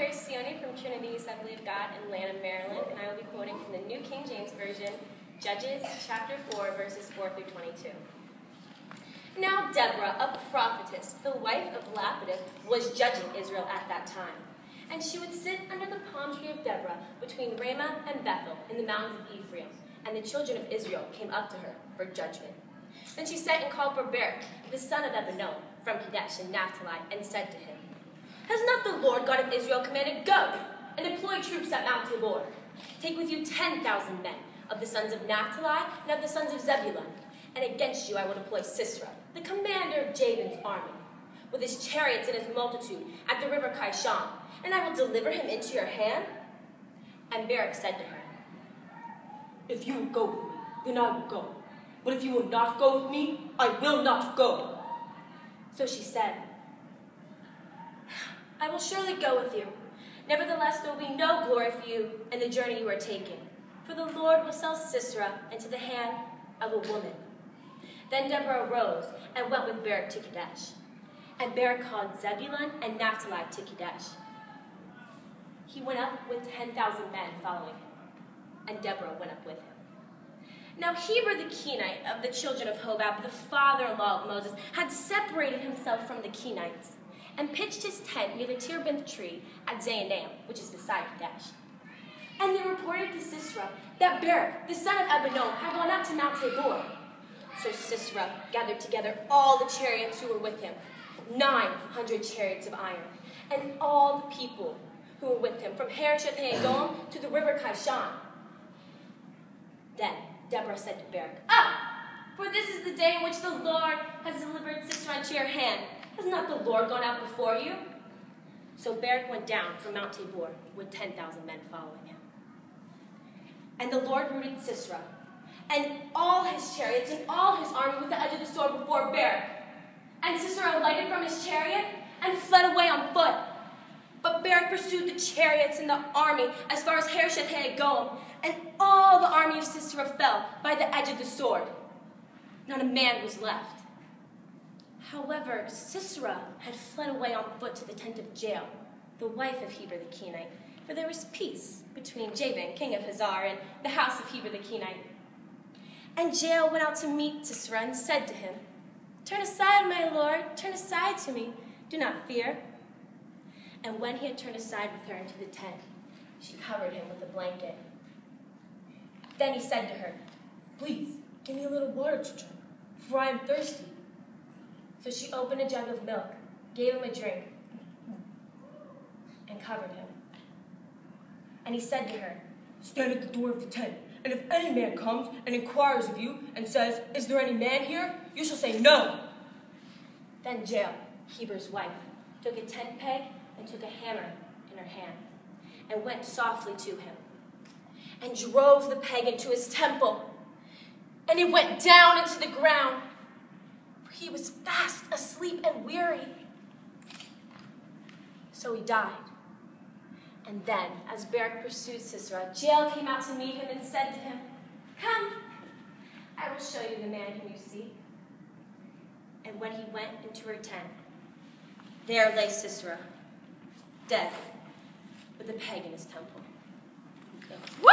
here is Cione from Trinity Assembly of God in Lanham, Maryland, and I will be quoting from the New King James Version, Judges chapter 4, verses 4 through 22. Now Deborah, a prophetess, the wife of Lapidus, was judging Israel at that time. And she would sit under the palm tree of Deborah between Ramah and Bethel in the mountains of Ephraim, and the children of Israel came up to her for judgment. Then she sent and called for Barak, the son of Abinoam, from Kadesh in Naphtali, and said to him, Has not the Lord God of Israel commanded, Go, and deploy troops at Mount Tabor? Take with you 10,000 men of the sons of Naphtali and of the sons of Zebulun, and against you I will deploy Sisera, the commander of Jabin's army, with his chariots and his multitude at the river Kishon, and I will deliver him into your hand. And Barak said to her, If you will go with me, then I will go. But if you will not go with me, I will not go. So she said, I will surely go with you. Nevertheless, there will be no glory for you in the journey you are taking, for the Lord will sell Sisera into the hand of a woman. Then Deborah arose and went with Barak to Kadesh. And Barak called Zebulun and Naphtali to Kadesh. He went up with 10,000 men following him, and Deborah went up with him. Now Heber the Kenite of the children of Hobab, the father-in-law of Moses, had separated himself from the Kenites, and pitched his tent near the terebinth tree at Zaanam, which is beside Kadesh. And they reported to Sisera that Barak, the son of Abinoam, had gone up to Mount Tabor. So Sisera gathered together all the chariots who were with him, 900 chariots of iron, and all the people who were with him, from Harosheth-Hagoyim to the river Kishon. Then Deborah said to Barak, For this is the day in which the Lord has delivered Sisera into your hand. Has not the Lord gone out before you? So Barak went down from Mount Tabor with 10,000 men following him. And the Lord routed Sisera and all his chariots and all his army with the edge of the sword before Barak. And Sisera alighted from his chariot and fled away on foot. But Barak pursued the chariots and the army as far as Harosheth-Hagoyim, and all the army of Sisera fell by the edge of the sword. Not a man was left. However, Sisera had fled away on foot to the tent of Jael, the wife of Heber the Kenite, for there was peace between Jabin, king of Hazar, and the house of Heber the Kenite. And Jael went out to meet Sisera and said to him, Turn aside, my lord, turn aside to me, do not fear. And when he had turned aside with her into the tent, she covered him with a blanket. Then he said to her, Please, give me a little water to drink, for I am thirsty. So she opened a jug of milk, gave him a drink, and covered him. And he said to her, Stand at the door of the tent, and if any man comes and inquires of you and says, Is there any man here? You shall say, No. Then Jael, Heber's wife, took a tent peg and took a hammer in her hand, and went softly to him, and drove the peg into his temple. And it went down into the ground, for he was fast asleep and weary. So he died. And then, as Barak pursued Sisera, Jael came out to meet him and said to him, Come, I will show you the man whom you seek. And when he went into her tent, there lay Sisera, dead, with a peg in his temple. Woo!